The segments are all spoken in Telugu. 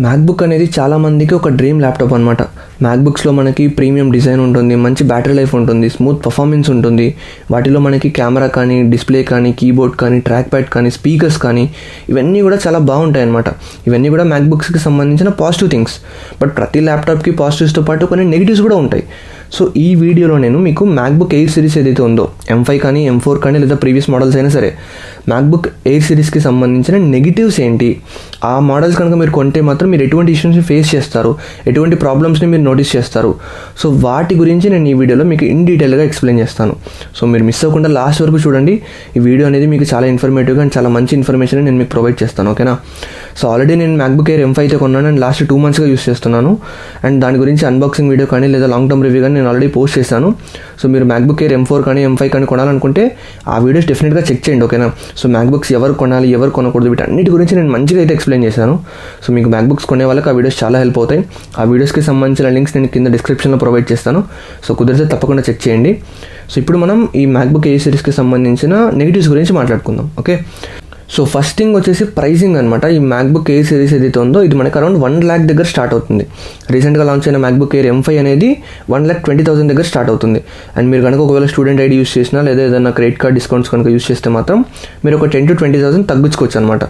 మ్యాక్బుక్ అనేది చాలామందికి ఒక డ్రీమ్ ల్యాప్టాప్ అనమాట. మ్యాక్బుక్స్లో మనకి ప్రీమియం డిజైన్ ఉంటుంది, మంచి బ్యాటరీ లైఫ్ ఉంటుంది, స్మూత్ పర్ఫార్మెన్స్ ఉంటుంది. వాటిలో మనకి కెమెరా కానీ, డిస్ప్లే కానీ, కీబోర్డ్ కానీ, ట్రాక్ ప్యాడ్ కానీ, స్పీకర్స్ కానీ ఇవన్నీ కూడా చాలా బాగుంటాయి అనమాట. ఇవన్నీ కూడా మ్యాక్బుక్స్కి సంబంధించిన పాజిటివ్ థింగ్స్. బట్ ప్రతి ల్యాప్టాప్కి పాజిటివ్స్తో పాటు కొన్ని నెగిటివ్స్ కూడా ఉంటాయి. సో ఈ వీడియోలో నేను మీకు మ్యాక్బుక్ ఎయిర్ సిరీస్ ఏదైతే ఉందో, M5 కానీ, M4 కానీ, లేదా ప్రీవియస్ మోడల్స్ అయినా సరే, మ్యాక్బుక్ ఎయిర్ సిరీస్కి సంబంధించిన నెగిటివ్స్ ఏంటి, ఆ మోడల్స్ కనుక మీరు కొంటే మాత్రం మీరు ఎటువంటి ఇష్యూస్ని ఫేస్ చేస్తారు, ఎటువంటి ప్రాబ్లమ్స్ని మీరు నోటీస్ చేస్తారు, సో వాటి గురించి నేను ఈ వీడియోలో మీకు ఇన్ డీటెయిల్గా ఎక్స్ప్లెయిన్ చేస్తాను. సో మీరు మిస్ అవ్వకుండా లాస్ట్ వరకు చూడండి. ఈ వీడియో అనేది మీకు చాలా ఇన్ఫర్మేటివ్గా అండ్ చాలా మంచి ఇన్ఫర్మేషన్ నేను మీకు ప్రొవైడ్ చేస్తాను, ఓకేనా. సో ఆల్రెడీ నేను మ్యాక్బుక్ ఎయిర్ M5 అయితే కొన్నాను అండ్ లాస్ట్ 2 monthsగా యూస్ చేస్తున్నాను. అండ్ దాని గురించి అన్బాక్సింగ్ వీడియో కానీ లేదా లాంగ్ టర్మ్ రివ్యూ కానీ నేను ఆల్రెడీ పోస్ట్ చేశాను. సో మీరు మ్యాక్బుక్ ఎయిర్ M4 కానీ, M5 కానీ కొనాలనుకుంటే ఆ వీడియోస్ డెఫినెట్గా చెక్ చేయండి, ఓకేనా. సో మ్యాక్బుక్స్ ఎవరు కొనాలి, ఎవరు కొనకూడదు, వీటన్నిటి గురించి నేను మంచిగా అయితే ఎక్స్ప్లెయిన్ చేశాను. సో మీకు మ్యాక్బుక్స్ కొనే వాళ్ళకి ఆ వీడియోస్ చాలా హెల్ప్ అవుతాయి. ఆ వీడియోస్కి సంబంధించిన లింక్స్ నేను కింద డిస్క్రిప్షన్లో ప్రొవైడ్ చేస్తాను. సో కుదిరితే తప్పకుండా చెక్ చేయండి. సో ఇప్పుడు మనం ఈ మ్యాక్బుక్ ఎయిర్ సిరీస్కి సంబంధించిన నెగిటివ్స్ గురించి మాట్లాడుకుందాం, ఓకే. సో ఫస్ట్ థింగ్ వచ్చేసి ప్రైసింగ్ అనమాట. ఈ మ్యాక్బుక్ ఎయిర్ సిరీస్ ఏదైతే ఉందో ఇది మనకి అరౌండ్ 1 lakh దగ్గర స్టార్ట్ అవుతుంది. రీసెంట్గా లాంచ్ అయిన మ్యాక్బుక్ ఎయిర్ M5 అనేది 1,20,000 దగ్గర స్టార్ట్ అవుతుంది. అండ్ మీరు కనుక ఒకవేళ స్టూడెంట్ ఐడి యూస్ చేసినా లేదా ఏదైనా క్రెడిట్ కార్డ్ డిస్కౌంట్స్ కనుక యూస్ చేస్తే మాత్రం మీరు ఒక 10,000 to 20,000 తగ్గించుకోవచ్చు అనమాట.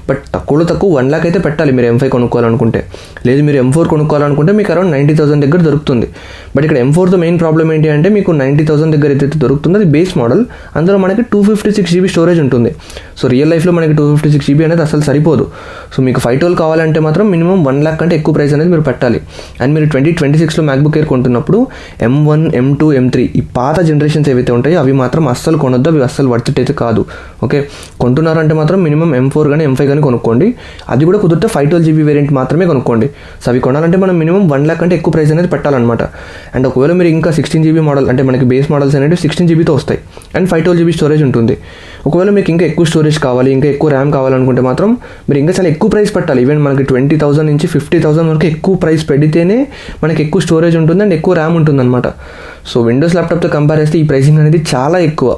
బట్ తక్కువలో తక్కువ 1 lakh అయితే పెట్టాలి మీరు M5 కొనుక్కోవాలనుకుంటే. లేదు మీరు M4 కొనుక్కోవాలనుకుంటే మీకు అరౌండ్ 90,000 దగ్గర దొరుకుతుంది. బట్ ఇక్కడ M4తో మెయిన్ ప్రాబ్లం ఏంటి అంటే మీకు 90,000 దగ్గర ఏదైతే దొరుకుతుందో అది బేస్ మోడల్. అందులో మనకి 256 GB స్టోరేజ్ ఉంటుంది. సో రియల్ లైఫ్లో మనకి 256 GB అనేది అసలు సరిపోదు. సో మీకు 512 కావాలంటే మాత్రం మినిమం 1 lakh కంటే ఎక్కువ ప్రైస్ అనేది మీరు పెట్టాలి. అండ్ మీరు 2026లో MacBook air కొంటున్నప్పుడు M1, M2, M3 ఈ పాత జనరేషన్స్ ఏవైతే ఉంటాయో అవి మాత్రం అస్సలు కొనొద్దు, అవి అస్సలు వర్త్ ఇట్ అయితే కాదు, ఓకే. కొంటున్నారంటే మాత్రం మినిమం M4 కానీ, M5 కానీ కొనుక్కోండి. అది కూడా కుదిరితే 512 GB వేరియంట్ మాత్రమే కొనుక్కోండి. సో అవి కొనాలంటే మనం మినిమం 1 lakh కంటే ఎక్కువ ప్రైస్ అనేది పెట్టాలన్నమాట. అండ్ ఒకవేళ మీరు ఇంకా 16 GB మోడల్ అంటే మనకి బేస్ మోడల్స్ అనేవి 16 GBతో వస్తాయి అండ్ 512 GB స్టోరేజ్ ఉంటుంది. ఒకవేళ మీకు ఇంకా ఎక్కువ స్టోరేజ్ కావాలి, ఇంకా ఎక్కువ ర్యామ్ కావాలనుకుంటే మాత్రం మీరు ఇంకా చాలా ఎక్కువ ప్రైస్ పెట్టాలి. ఈవెన్ మనకి 20,000 నుంచి 50,000 వరకు ఎక్కువ ప్రైస్ పెడితేనే మనకి ఎక్కువ స్టోరేజ్ ఉంటుంది అండ్ ఎక్కువ ర్యామ్ ఉంటుంది అనమాట. సో విండోస్ ల్యాప్టాప్తో కంపేర్ చేస్తే ఈ ప్రైసింగ్ అనేది చాలా ఎక్కువ.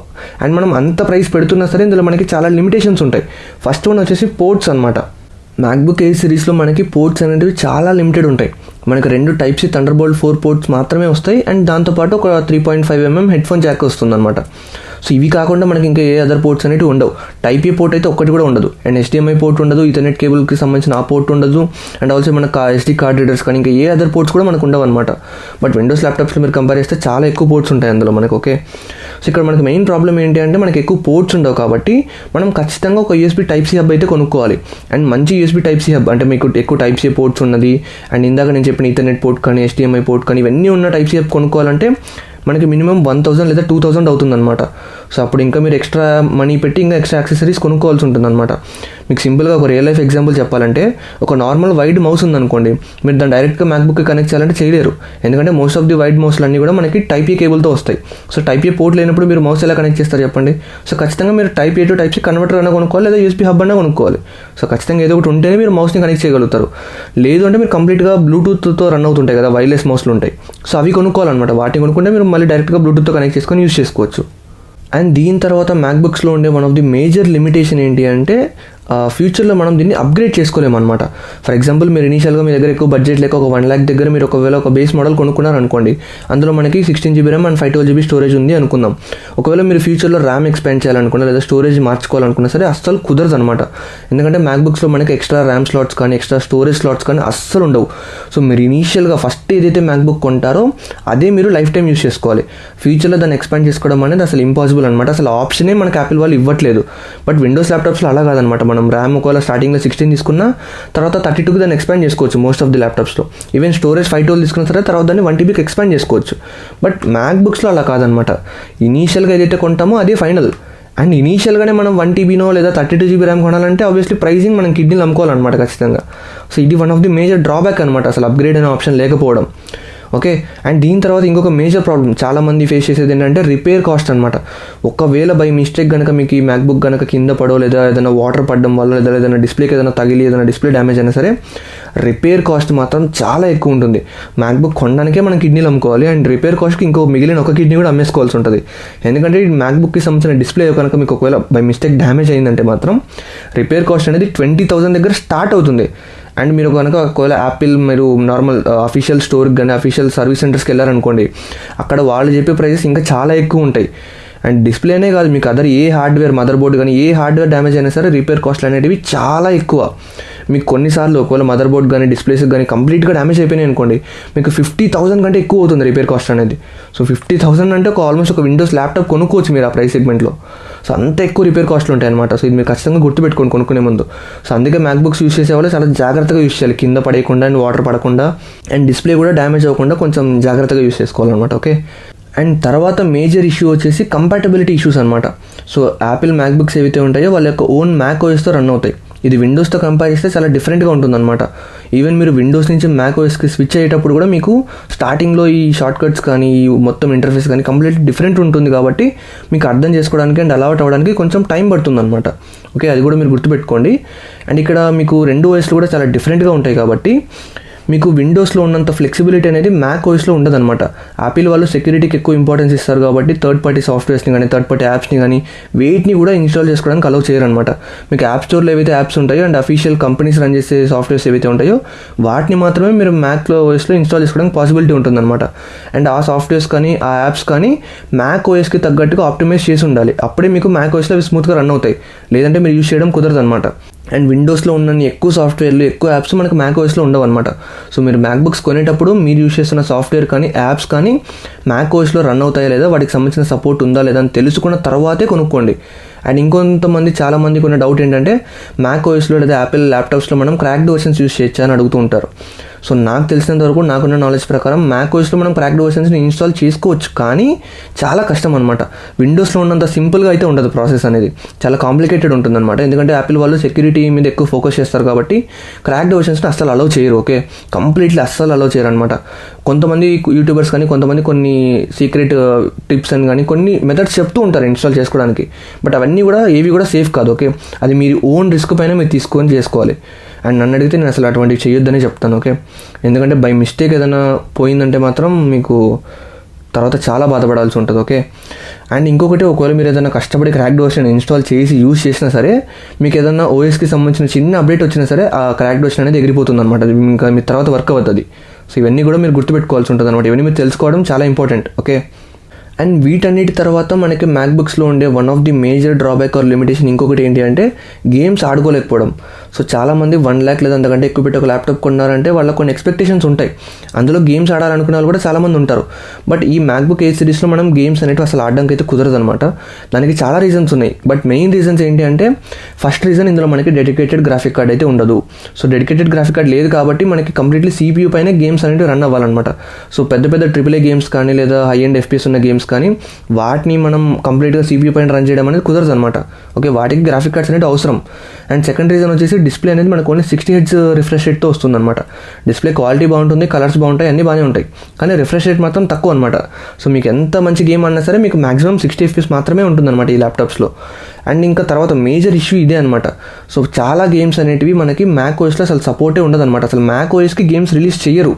అండ్ మనం అంత ప్రైస్ పెడుతున్నా సరే ఇందులో మనకి చాలా లిమిటేషన్స్ ఉంటాయి. ఫస్ట్ వన్ వచ్చేసి పోర్ట్స్ అనమాట. మ్యాక్బుక్ ఎయిర్ సిరీస్లో మనకి పోర్ట్స్ అనేవి చాలా లిమిటెడ్ ఉంటాయి. మనకి 2 Type-C Thunderbolt 4 పోర్ట్స్ మాత్రమే వస్తాయి అండ్ దాంతోపాటు ఒక 3.5mm హెడ్ఫోన్ జాక్ వస్తుంది అనమాట. సో ఇవి కాకుండా మనకి ఇంకా ఏ అదర్ పోర్ట్స్ అనేవి ఉండవు. Type-A పోర్ట్ అయితే ఒక్కటి కూడా ఉండదు. అండ్ HDMI పోర్ట్ ఉండదు, ఈథర్నెట్ కేబుల్కి సంబంధించిన ఆ పోర్ట్ ఉండదు. అండ్ ఆల్సో మన SD కార్డ్ రీడర్స్ కానీ ఇంకా ఏ అదర్ పోర్ట్స్ కూడా మనకు ఉండవు అనమాట. బట్ విండోస్ ల్యాప్టాప్స్లో మీరు కంపేర్ చేస్తే చాలా ఎక్కువ పోర్ట్స్ ఉంటాయి అందులో మనకు, ఓకే. సో ఇక్కడ మనకి మెయిన్ ప్రాబ్లం ఏంటి అంటే మనకి ఎక్కువ పోర్ట్స్ ఉండవు కాబట్టి మనం ఖచ్చితంగా ఒక USB Type-C హబ్ అయితే కొనుక్కోవాలి. అండ్ మంచి USB Type-C హబ్ అంటే మీకు ఎక్కువ Type-C పోర్ట్స్ ఉన్నది అండ్ ఇందాక నేను చెప్పిన ఈథర్నెట్ పోర్ట్ కానీ, HDMI పోర్ట్ కానీ ఇవన్నీ ఉన్న Type-C హబ్ కొనుక్కోవాలంటే మనకి మినిమం 1,000 లేదా 2,000 అవుతుందన్నమాట. సో అప్పుడు ఇంకా మీరు ఎక్స్ట్రా మనీ పెట్టి ఇంకా ఎక్స్ట్రా యాక్సెసరీస్ కొనుక్కోవాల్సి ఉంటుందన్నమాట. మీకు సింపుల్గా ఒక రియల్ లైఫ్ ఎగ్జాంపుల్ చెప్పాలంటే ఒక నార్మల్ వైడ్ మౌస్ ఉందనుకోండి, మీరు దాన్ని డైరెక్ట్గా మ్యాక్బుక్కి కనెక్ట్ చేయాలంటే చేయలేరు. ఎందుకంటే మోస్ట్ ఆఫ్ ది వైడ్ మౌస్లు అన్నీ కూడా మనకి Type-A కేబుల్తో వస్తాయి. సో Type-A పోర్ట్ లేనప్పుడు మీరు మౌస్ ఎలా కనెక్ట్ చేస్తారు చెప్పండి. సో ఖచ్చితంగా మీరు Type-A to Type-C కన్వర్టర్ అన్నా కొనుక్కోవాలి లేదా USB హబ్ అన్నా కొనుక్కోవాలి. సో ఖచ్చితంగా ఏదో ఒకటి ఉంటేనే మీరు మౌస్ని కనెక్ట్ చేయగలుగుతారు. లేదు అంటే మీరు కంప్లీట్గా బ్లూటూత్తో రన్ అవుతుంటాయి కదా, వైర్లెస్ మౌస్లు ఉంటాయి. సో అవి కొనుక్కోవాలన్నమాట. వాటిని కొనుక్కుంటే మీరు మళ్ళీ డైరెక్ట్గా బ్లూటూత్తో కనెక్ట్ చేసుకొని యూస్ చేసుకోవచ్చు. అండ్ దీని తర్వాత మ్యాక్బుక్స్లో ఉండే one of the major limitation ఏంటి అంటే ఫ్యూచర్లో మనం దీన్ని అప్గ్రేడ్ చేసుకోలేమన్నమాట. ఫర్ ఎగ్జాంపుల్ మీరు ఇనీషియల్గా మీ దగ్గర ఎక్కువ బడ్జెట్ లేక ఒక 1 lakh దగ్గర మీరు ఒకవేళ ఒక బేస్ మోడల్ కొనుక్కున్నారు అనుకోండి, అందులో మనకి 16 GB RAM and 512 GB storage ఉంది అనుకుందాం. ఒకవేళ మీరు ఫ్యూచర్లో ర్యామ్ ఎక్స్పాండ్ చేయాలనుకున్నా లేదా స్టోరేజ్ మార్చుకోవాలనుకున్నా సరే అస్సలు కుదరదు అనమాట. ఎందుకంటే మ్యాక్బుక్స్లో మనకి ఎక్స్ట్రా ర్యామ్ స్లాట్స్ కానీ ఎక్స్ట్రా స్టోరేజ్ స్లాట్స్ కానీ అస్సలు ఉండవు. సో మీరు ఇనీషియల్గా ఫస్ట్ ఏదైతే మ్యాక్బుక్ కొంటారో అదే మీరు లైఫ్ టైం యూస్ చేసుకోవాలి. ఫ్యూచర్లో దాన్ని ఎక్స్పాండ్ చేసుకోవడం అనేది అసలు ఇంపాసిబుల్ అనమాట. అసలు ఆప్షనే మనకి యాపిల్ వాళ్ళు ఇవ్వట్లేదు. బట్ విండోస్ ల్యాప్టాప్స్లో అలా కాదనమాట. మనం ర్యామ్ ఒకవేళ స్టార్టింగ్లో 16 తీసుకున్నా తర్వాత 32కి దాన్ని ఎక్స్పాండ్ చేసుకోవచ్చు మోస్ట్ ఆఫ్ ది ల్యాప్టాప్స్లో. ఈవెన్ స్టోరేజ్ 512 తీసుకున్న సరే తర్వాత దాన్ని 1 TBకి ఎక్స్పాండ్ చేసుకోవచ్చు. బట్ మ్యాక్బుక్స్లో అలా కాదనమాట. ఇనీషియల్గా ఏదైతే కొంటామో అదే ఫైనల్. అండ్ ఇనీషియల్గానే మనం 1 TBనో లేదా 32 GB ర్యామ్ కొనాలంటే ఆబ్వియస్లీ ప్రైజింగ్ మనం కిడ్నీలు అమ్ముకోవాలన్నమాట ఖచ్చితంగా. సో ఇది one of the major drawback అనమాట అసలు అప్గ్రేడ్ అనే ఆప్షన్ లేకపోవడం, ఓకే. అండ్ దీని తర్వాత ఇంకొక మేజర్ ప్రాబ్లం చాలామంది ఫేస్ చేసేది ఏంటంటే రిపేర్ కాస్ట్ అనమాట. ఒకవేళ బై మిస్టేక్ కనుక మీకు ఈ మ్యాక్బుక్ కనుక కింద పడో లేదా ఏదైనా వాటర్ పడడం వల్ల లేదా ఏదైనా డిస్ప్లేకి ఏదైనా తగిలి ఏదైనా డిస్ప్లే డ్యామేజ్ అయినా సరే రిపేర్ కాస్ట్ మాత్రం చాలా ఎక్కువ ఉంటుంది. మ్యాక్బుక్ కొనడానికే మనం కిడ్నీలు అమ్ముకోవాలి అండ్ రిపేర్ కాస్ట్కి ఇంకో మిగిలిన ఒక కిడ్నీ కూడా అమ్మేసుకోవాల్సి ఉంటుంది. ఎందుకంటే ఈ మ్యాక్బుక్కి సంబంధించిన డిస్ప్లే కనుక మీకు ఒకవేళ బై మిస్టేక్ డ్యామేజ్ అయిందంటే మాత్రం రిపేర్ కాస్ట్ అనేది 20,000 దగ్గర స్టార్ట్ అవుతుంది. అండ్ మీరు కనుక ఒకవేళ యాపిల్ మీరు నార్మల్ అఫీషియల్ స్టోర్కి కానీ అఫీషియల్ సర్వీస్ సెంటర్స్కి వెళ్ళారనుకోండి, అక్కడ వాళ్ళు చెప్పే ప్రైసెస్ ఇంకా చాలా ఎక్కువ ఉంటాయి. అండ్ డిస్ప్లేనే కాదు, మీకు అదర్ ఏ హార్డ్వేర్ మదర్ బోర్డ్ కానీ ఏ హార్డ్వేర్ డ్యామేజ్ అయినా సరే రిపేర్ కాస్ట్లు అనేటివి చాలా ఎక్కువ. మీకు కొన్నిసార్లు ఒకవేళ మదర్ బోర్డ్ కానీ డిస్ప్లేస్ కానీ కంప్లీట్గా డ్యామేజ్ అయిపోయినాయి అనుకోండి, మీకు 50,000 కంటే ఎక్కువ అవుతుంది రిపేర్ కాస్ట్ అనేది. సో 50,000 అంటే ఆల్మోస్ట్ ఒక విండోస్ ల్యాప్టాప్ కొనుక్కోవచ్చు మీరు ఆ ప్రైస్ సెగ్మెంట్లో. సో అంత ఎక్కువ రిపేర్ కాస్ట్లు ఉంటాయి అనమాట. సో ఇది మీరు ఖచ్చితంగా గుర్తుపెట్టుకొని కొనుక్కునే ముందు. సో అందుకే మ్యాక్బుక్స్ యూస్ చేసేవాళ్ళు చాలా జాగ్రత్తగా యూస్ చేయాలి, కింద పడేయకుండా అండ్ వాటర్ పడకుండా అండ్ డిస్ప్లే కూడా డ్యామేజ్ అవ్వకుండా కొంచెం జాగ్రత్తగా యూస్ చేసుకోవాలన్నమాట. ఓకే. అండ్ తర్వాత మేజర్ ఇష్యూ వచ్చేసి కంపాటబిలిటీ ఇష్యూస్ అనమాట. సో యాపిల్ మ్యాక్బుక్స్ ఏవైతే ఉంటాయో వాళ్ళ యొక్క ఓన్ మ్యాక్ ఓఎస్తో రన్ అవుతాయి. ఇది విండోస్తో కంపేర్ చేస్తే చాలా డిఫరెంట్గా ఉంటుందన్నమాట. ఈవెన్ మీరు విండోస్ నుంచి మ్యాక్ ఓఎస్కి స్విచ్ అయ్యేటప్పుడు కూడా మీకు స్టార్టింగ్లో ఈ షార్ట్ కట్స్ కానీ ఈ మొత్తం ఇంటర్ఫేస్ కానీ కంప్లీట్ డిఫరెంట్ ఉంటుంది కాబట్టి మీకు అర్థం చేసుకోవడానికి అండ్ అలవాట్ అవ్వడానికి కొంచెం టైం పడుతుంది అనమాట. ఓకే, అది కూడా మీరు గుర్తుపెట్టుకోండి. అండ్ ఇక్కడ మీకు రెండు ఓఎస్లు కూడా చాలా డిఫరెంట్గా ఉంటాయి కాబట్టి మీకు విండోస్లో ఉన్నంత ఫ్లెక్సిబిలిటీ అనేది మ్యాక్ ఓఎస్లో ఉండదన్నమాట. యాపిల్ వాళ్ళు సెక్యూరిటీకి ఎక్కువ ఇంపార్టెన్స్ ఇస్తారు కాబట్టి థర్డ్ పార్టీ సాఫ్ట్వేర్స్ని కానీ థర్డ్ పార్టీ యాప్స్ని కానీ వేటిని కూడా ఇన్స్టాల్ చేసుకోవడానికి అలౌ చేయరనమాట. మీకు యాప్ స్టోర్లో ఏవైతే యాప్స్ ఉంటాయో అండ్ అఫీషియల్ కంపెనీస్ రన్ చేసే సాఫ్ట్వేర్స్ ఏవైతే ఉంటాయో వాటిని మాత్రమే మీరు మ్యాక్ ఓఎస్లో ఇన్స్టాల్ చేసుకోవడానికి పాసిబిలిటీ ఉంటుందన్నమాట. అండ్ ఆ సాఫ్ట్వేర్స్ కానీ ఆ యాప్స్ కానీ మ్యాక్ ఓఎస్కి తగ్గట్టుగా ఆప్టిమైజ్ చేసి ఉండాలి. అప్పుడే మీకు మ్యాక్ ఓఎస్లో అవి స్మూత్గా రన్ అవుతాయి, లేదంటే మీరు యూస్ చేయడం కుదరదు అనమాట. అండ్ విండోస్లో ఉన్న ఎక్కువ సాఫ్ట్వేర్లు ఎక్కువ యాప్స్ మనకు మ్యాక్ ఓఎస్లో ఉండవు అనమాట. సో మీరు మ్యాక్బుక్స్ కొనేటప్పుడు మీరు యూస్ చేస్తున్న సాఫ్ట్వేర్ కానీ యాప్స్ కానీ మ్యాక్ ఓఎస్లో రన్ అవుతాయా లేదా, వాటికి సంబంధించిన సపోర్ట్ ఉందా లేదా అని తెలుసుకున్న తర్వాతే కొనుక్కోండి. అండ్ ఇంకొంతమంది చాలామందికి ఉన్న డౌట్ ఏంటంటే మ్యాక్ ఓఎస్లో లేదా యాపిల్ ల్యాప్టాప్స్లో మనం క్రాక్డ్ వర్షన్స్ యూస్ చేయొచ్చా అని అడుగుతూ ఉంటారు. సో నాకు తెలిసినంత వరకు నాకున్న నాలెడ్జ్ ప్రకారం మ్యాక్ ఓఎస్లో మనం క్రాక్డ్ వర్షన్స్ని ఇన్స్టాల్ చేసుకోవచ్చు, కానీ చాలా కష్టం అనమాట. విండోస్లో ఉన్నంత సింపుల్గా అయితే ఉండదు ప్రాసెస్ అనేది, చాలా కాంప్లికేటెడ్ ఉంటుందన్నమాట. ఎందుకంటే యాపిల్ వాళ్ళు సెక్యూరిటీ మీద ఎక్కువ ఫోకస్ చేస్తారు కాబట్టి క్రాక్డ్ వర్షన్స్ని అస్సలు అలౌ చేయరు. ఓకే, కంప్లీట్లీ అస్సలు అలౌ చేయరు అనమాట. కొంతమంది యూట్యూబర్స్ కానీ కొంతమంది కొన్ని సీక్రెట్ టిప్స్ అని కానీ కొన్ని మెథడ్స్ చెప్తూ ఉంటారు ఇన్స్టాల్ చేసుకోవడానికి, బట్ అవన్నీ కూడా ఏవి కూడా సేఫ్ కాదు. ఓకే, అది మీరు ఓన్ రిస్క్ పైన మీరు తీసుకొని చేసుకోవాలి. అండ్ నన్ను అడిగితే నేను అసలు అటువంటివి చేయొద్దని చెప్తాను. ఓకే, ఎందుకంటే బై మిస్టేక్ ఏదైనా పోయిందంటే మాత్రం మీకు తర్వాత చాలా బాధపడాల్సి ఉంటుంది. ఓకే, అండ్ ఇంకొకటి, ఒకవేళ మీరు ఏదైనా కష్టపడి క్రాక్డ్ వర్షన్ ఇన్స్టాల్ చేసి యూజ్ చేసినా సరే మీకు ఏదైనా ఓఎస్కి సంబంధించిన చిన్న అప్డేట్ వచ్చినా సరే ఆ క్రాక్డ్ వర్షన్ అనేది ఎగిరిపోతుంది అనమాట. ఇంకా మీ తర్వాత వర్క్ అవుతుంది. సో ఇవన్నీ కూడా మీరు గుర్తుపెట్టుకోవాల్సి ఉంటుంది అనమాట. ఇవన్నీ మీరు తెలుసుకోవడం చాలా ఇంపార్టెంట్. ఓకే, అండ్ వీటన్నిటి తర్వాత మనకి మ్యాక్బుక్స్లో ఉండే one of the major drawback or limitation ఇంకొకటి ఏంటి అంటే గేమ్స్ ఆడుకోలేకపోవడం. సో చాలామంది 1 lakh లేదా అంతకంటే ఎక్కువ పెట్టి ఒక ల్యాప్టాప్ కొన్నారంటే వాళ్ళకి కొన్ని ఎక్స్పెక్టేషన్స్ ఉంటాయి, అందులో గేమ్స్ ఆడాలనుకునే వాళ్ళు కూడా చాలామంది ఉంటారు. బట్ ఈ మ్యాక్బుక్ ఎయిర్ సిరీస్లో మనం గేమ్స్ అనేవి అసలు ఆడడానికి అయితే కుదరదు అనమాట. దానికి చాలా రీజన్స్ ఉన్నాయి, బట్ మెయిన్ రీజన్స్ ఏంటి అంటే ఫస్ట్ రీజన్, ఇందులో మనకి డెడికేటెడ్ గ్రాఫిక్ కార్డ్ అయితే ఉండదు. సో డెడికేటెడ్ గ్రాఫిక్ కార్డ్ లేదు కాబట్టి మనకి కంప్లీట్లీ CPU పైన గేమ్స్ అనేవి రన్ అవ్వాలన్నమాట. సో పెద్ద పెద్ద AAA గేమ్స్ కానీ లేదా హై అండ్ FPS ఉన్న గేమ్స్ కానీ వాటిని మనం కంప్లీట్గా CPU పైన రన్ చేయడం అనేది కుదరదు అనమాట. ఓకే, వాటికి గ్రాఫిక్ కార్డ్స్ అనేది అవసరం. అండ్ సెకండ్ రీజన్ వచ్చేసి డిస్ప్లే అనేది మనకు ఓన్లీ 60 Hz రిఫ్రెష్ రేట్తో వస్తుంది అనమాట. డిస్ప్లే క్వాలిటీ బాగుంటుంది, కలర్స్ బాగుంటాయి, అన్నీ బాగానే ఉంటాయి, కానీ రిఫ్రెష్ రేట్ మాత్రం తక్కువ అనమాట. సో మీకు ఎంత మంచి గేమ్ అన్నా సరే మీకు మాక్సిమం 60 FPS మాత్రమే ఉంటుందన్నమాట ఈ ల్యాప్టాప్స్లో. అండ్ ఇంకా తర్వాత మేజర్ ఇష్యూ ఇదే అనమాట. సో చాలా గేమ్స్ అనేటివి మనకి మ్యాక్ ఓఎస్లో అసలు సపోర్టే ఉండదు అనమాట. అసలు మ్యాక్ ఓఎస్కి గేమ్స్ రిలీజ్ చేయరు.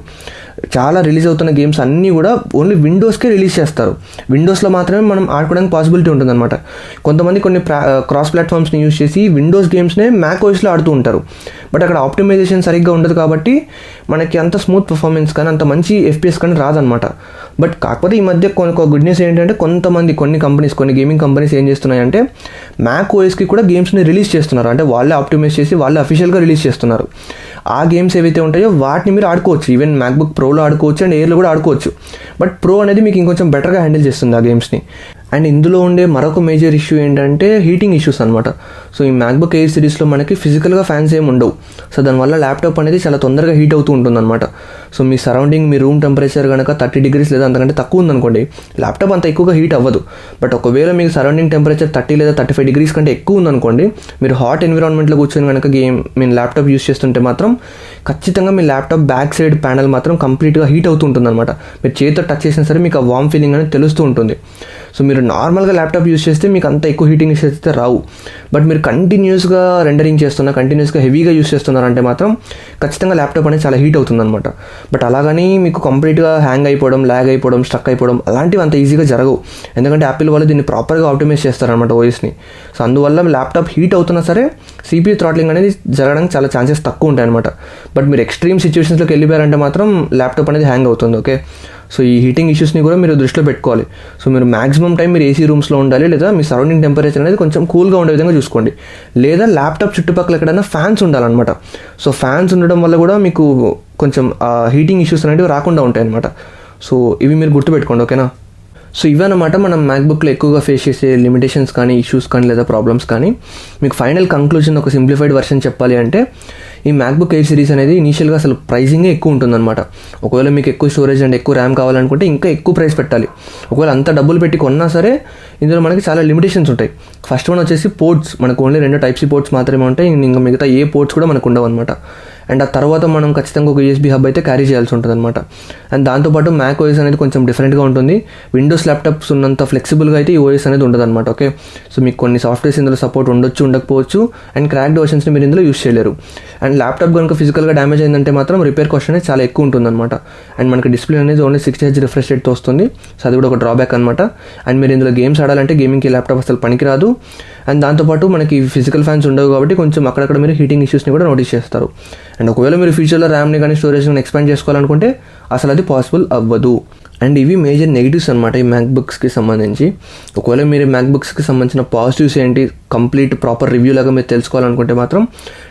చాలా రిలీజ్ అవుతున్న గేమ్స్ అన్నీ కూడా ఓన్లీ విండోస్కే రిలీజ్ చేస్తారు. విండోస్లో మాత్రమే మనం ఆడుకోవడానికి పాసిబిలిటీ ఉంటుందన్నమాట. కొంతమంది కొన్ని క్రాస్ ప్లాట్ఫామ్స్ని యూజ్ చేసి విండోస్ గేమ్స్నే మ్యాక్ ఓఎస్లో ఆడుతూ ఉంటారు, బట్ అక్కడ ఆప్టిమైజేషన్ సరిగ్గా ఉండదు కాబట్టి మనకి అంత స్మూత్ పర్ఫార్మెన్స్ కానీ అంత మంచి FPS కానీ రాదనమాట. బట్ కాకపోతే ఈ మధ్య గుడ్ న్యూస్ ఏంటంటే కొన్ని గేమింగ్ కంపెనీస్ ఏం చేస్తున్నాయంటే మ్యాక్ ఓఎస్కి కూడా గేమ్స్ని రిలీజ్ చేస్తున్నారు. అంటే వాళ్ళే ఆప్టిమైజ్ చేసి వాళ్ళే అఫీషియల్గా రిలీజ్ చేస్తున్నారు. ఆ గేమ్స్ ఏవైతే ఉంటాయో వాటిని మీరు ఆడుకోవచ్చు. ఈవెన్ మ్యాక్బుక్ ప్రోలో ఆడుకోవచ్చు అండ్ ఎయిర్లో కూడా ఆడుకోవచ్చు. బట్ ప్రో అనేది మీకు ఇంకొంచెం బెటర్గా హ్యాండిల్ చేస్తుంది ఆ గేమ్స్ని. అండ్ ఇందులో ఉండే మరొక మేజర్ ఇష్యూ ఏంటంటే హీటింగ్ ఇష్యూస్ అనమాట. సో ఈ మ్యాక్బుక్ ఎయిర్ సిరీస్లో మనకి ఫిజికల్గా ఫ్యాన్స్ ఏమి ఉండవు. సో దానివల్ల ల్యాప్టాప్ అనేది చాలా తొందరగా హీట్ అవుతూ ఉంటుందన్నమాట. సో మీ సరౌండింగ్ మీ రూమ్ టెంపరేచర్ కనుక 30 degrees లేదా అంతకంటే తక్కువ ఉందనుకోండి, ల్యాప్టాప్ అంత ఎక్కువగా హీట్ అవ్వదు. బట్ ఒకవేళ మీకు సరౌండింగ్ టెంపరేచర్ 30 లేదా 35 degrees కంటే ఎక్కువ ఉందనుకోండి, మీరు హాట్ ఎన్విరాన్మెంట్లో కూర్చొని కనుక ల్యాప్టాప్ యూస్ చేస్తుంటే మాత్రం ఖచ్చితంగా మీ ల్యాప్టాప్ బ్యాక్ సైడ్ ప్యానల్ మాత్రం కంప్లీట్గా హీట్ అవుతూ ఉంటుందన్నమాట. మీరు చేతితో టచ్ చేసినా సరే మీకు ఆ వామ్ ఫీలింగ్ అనేది తెలుస్తూ ఉంటుంది. సో మీరు నార్మల్గా ల్యాప్టాప్ యూస్ చేస్తే మీకు అంత ఎక్కువ హీటింగ్ ఇష్యూస్ అయితే రావు. బట్ మీరు కంటిన్యూస్గా రెండరింగ్ చేస్తున్నా, కంటిన్యూస్గా హెవీగా యూస్ చేస్తున్నారంటే మాత్రం ఖచ్చితంగా ల్యాప్టాప్ అనేది చాలా హీట్ అవుతుందన్నమాట. బట్ అలాగని మీకు కంప్లీట్గా హ్యాంగ్ అయిపోవడం, ల్యాగ్ అయిపోవడం, స్ట్రక్ అయిపోవడం అలాంటివి అంత ఈజీగా జరగవు. ఎందుకంటే యాపిల్ వాళ్ళు దీన్ని ప్రాపర్గా ఆప్టిమైజ్ చేస్తారనమాట ఓఎస్ని. సో సో అందువల్ల ల్యాప్టాప్ హీట్ అవుతున్నా సరే CPU థ్రాట్లింగ్ అనేది జరగడానికి చాలా ఛాన్సెస్ తక్కువ ఉంటాయి అనమాట. బట్ మీరు ఎక్స్ట్రీమ్ సిచ్యువేషన్స్లోకి వెళ్ళిపోయారంటే మాత్రం ల్యాప్టాప్ అనేది హ్యాంగ్ అవుతుంది. ఓకే, సో ఈ హీటింగ్ ఇష్యూస్ని కూడా మీరు దృష్టిలో పెట్టుకోవాలి. సో మీరు మ్యాక్సిమం టైం మీరు AC రూమ్స్లో ఉండాలి, లేదా మీ సరౌండింగ్ టెంపరేచర్ అనేది కొంచెం కూల్గా ఉండే విధంగా చూసుకోండి. లేదా ల్యాప్టాప్ చుట్టుపక్కల ఎక్కడైనా ఫ్యాన్స్ ఉండాలన్నమాట. సో ఫ్యాన్స్ ఉండడం వల్ల కూడా మీకు కొంచెం హీటింగ్ ఇష్యూస్ అనేవి రాకుండా ఉంటాయి అనమాట. సో ఇవి మీరు గుర్తుపెట్టుకోండి. ఓకేనా, సో ఇవన్నమాట మనం మ్యాక్బుక్లో ఎక్కువగా ఫేస్ చేసే లిమిటేషన్స్ కానీ, ఇష్యూస్ కానీ, లేదా ప్రాబ్లమ్స్ కానీ. మీకు ఫైనల్ కంక్లూజన్ ఒక సింప్లిఫైడ్ వర్షన్ చెప్పాలి అంటే, ఈ మ్యాక్బుక్ ఎయిర్ సిరీస్ అనేది ఇనీషియల్గా అసలు ప్రైజింగే ఎక్కువ ఉంటుందన్నమాట. ఒకవేళ మీకు ఎక్కువ స్టోరేజ్ అండ్ ఎక్కువ ర్యామ్ కావాలనుకుంటే ఇంకా ఎక్కువ ప్రైస్ పెట్టాలి. ఒకవేళ అంత డబ్బులు పెట్టి కొన్నా సరే ఇందులో మనకి చాలా లిమిటేషన్స్ ఉంటాయి. ఫస్ట్ వన్ వచ్చేసి పోర్ట్స్. మనకు ఓన్లీ 2 Type-C పోర్ట్స్ మాత్రమే ఉంటాయి, ఇంకా మిగతా ఏ పోర్ట్స్ కూడా మనకు ఉండవు అనమాట. అండ్ ఆ తర్వాత మనం ఖచ్చితంగా ఒక USB హబ్ అయితే క్యారీ చేయాల్సి ఉంటుంది అనమాట. అండ్ దాంతోపాటు మ్యాక్ OS అనేది కొంచెం డిఫరెంట్గా ఉంటుంది. విండోస్ ల్యాప్టాప్స్ ఉన్నంత ఫ్లెక్సిబుల్గా అయితే ఈ OS అనేది ఉండదు అనమాట. ఓకే, సో మీకు కొన్ని సాఫ్ట్వేర్స్ ఇందులో సపోర్ట్ ఉండొచ్చు, ఉండకపోవచ్చు. అండ్ క్రాక్డ్ వర్షన్స్ని మీరు ఇందులో యూస్ చేయలేరు. అండ్ ల్యాప్టాప్ కనుక ఫిజికల్గా డ్యామేజ్ అయిందంటే మాత్రం రిపేర్ కాస్ట్ అనేది చాలా ఎక్కువ ఉంటుందన్నమాట. అండ్ మనకి డిస్ప్లే అనేది ఓన్లీ 60Hz రిఫ్రెష్ రేట్తో వస్తుంది. సో అది కూడా ఒక డ్రాబ్యాక్ అనమాట. అండ్ మీరు ఇందులో గేమ్స్ ఆడాలంటే గేమింగ్కి ల్యాప్టాప్ అసలు పనికిరాదు. అండ్ దాంతోపాటు మనకి ఫిజికల్ ఫ్యాన్స్ ఉండవు కాబట్టి కొంచెం అక్కడక్కడ మీరు హీటింగ్ ఇష్యూస్ని కూడా నోటీస్ చేస్తారు. అండ్ ఒకవేళ మీరు ఫ్యూచర్లో ర్యామ్ని కానీ స్టోరేజ్ని ఎక్స్పాండ్ చేసుకోవాలనుకుంటే అసలు అది పాసిబుల్ అవ్వదు. అండ్ ఇవి మేజర్ నెగిటివ్స్ అనమాట ఈ మ్యాక్బుక్స్కి సంబంధించి. ఒకవేళ మీరు మ్యాక్బుక్స్కి సంబంధించిన పాజిటివ్స్ ఏంటి, కంప్లీట్ ప్రాపర్ రివ్యూ లాగా మీరు తెలుసుకోవాలనుకుంటే మాత్రం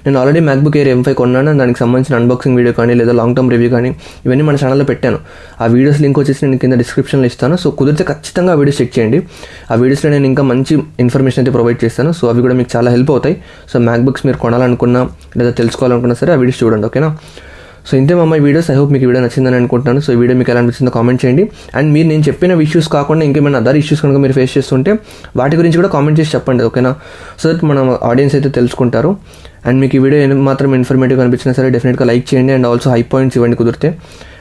నేను ఆల్రెడీ మ్యాక్బుక్ ఎయిర్ M5 కొన్నాను. దానికి సంబంధించిన అన్బాక్సింగ్ వీడియో కానీ, లేదా లాంగ్ టర్మ్ రివ్యూ కానీ ఇవన్నీ మన ఛానల్లో పెట్టాను. ఆ వీడియోస్ లింక్ వచ్చేసి నేను కింద డిస్క్రిప్షన్లో ఇస్తాను. సో కుదిరితే ఖచ్చితంగా ఆ వీడియోస్ చెక్ చేయండి. ఆ వీడియోస్లో నేను ఇంకా మంచి ఇన్ఫర్మేషన్ అయితే ప్రొవైడ్ చేస్తాను. సో అవి కూడా మీకు చాలా హెల్ప్ అవుతాయి. సో మ్యాక్బుక్స్ మీరు కొనాలనుకున్నా లేదా తెలుసుకోవాలనుకున్నా సరే ఆ వీడియోస్ చూడండి. ఓకేనా, సో ఇంతే మా ఈ వీడియోస్. ఐ హోప్ మీకు ఈ వీడియో నచ్చిందని అనుకుంటున్నాను. సో ఈ వీడియో మీకు ఎలా అనిపించిందో కామెంట్ చేయండి. అండ్ మీరు నేను చెప్పిన ఇష్యూస్ కాకుండా ఇంకేమైనా అదర్ ఇష్యూస్ కనుక మీరు ఫేస్ చేస్తుంటే వాటి గురించి కూడా కామెంట్ చేసి చెప్పండి. ఓకేనా, సో దట్ మన ఆడియన్స్ అయితే తెలుసుకుంటారు. అండ్ మీకు ఈ వీడియో మాత్రం ఇన్ఫర్మేటివ్ అనిపించినా సరే డెఫినెట్గా లైక్ చేయండి. అండ్ ఆల్సో హై పాయింట్స్ ఇవ్వండి కుదిరితే.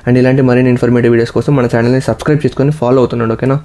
అండ్ ఇలాంటి మరిన్ని ఇన్ఫర్మేటివ్ వీడియోస్ కోసం మన ఛానల్ని సబ్స్క్రైబ్ చేసుకొని ఫాలో అవుతున్నాడు. ఓకేనా.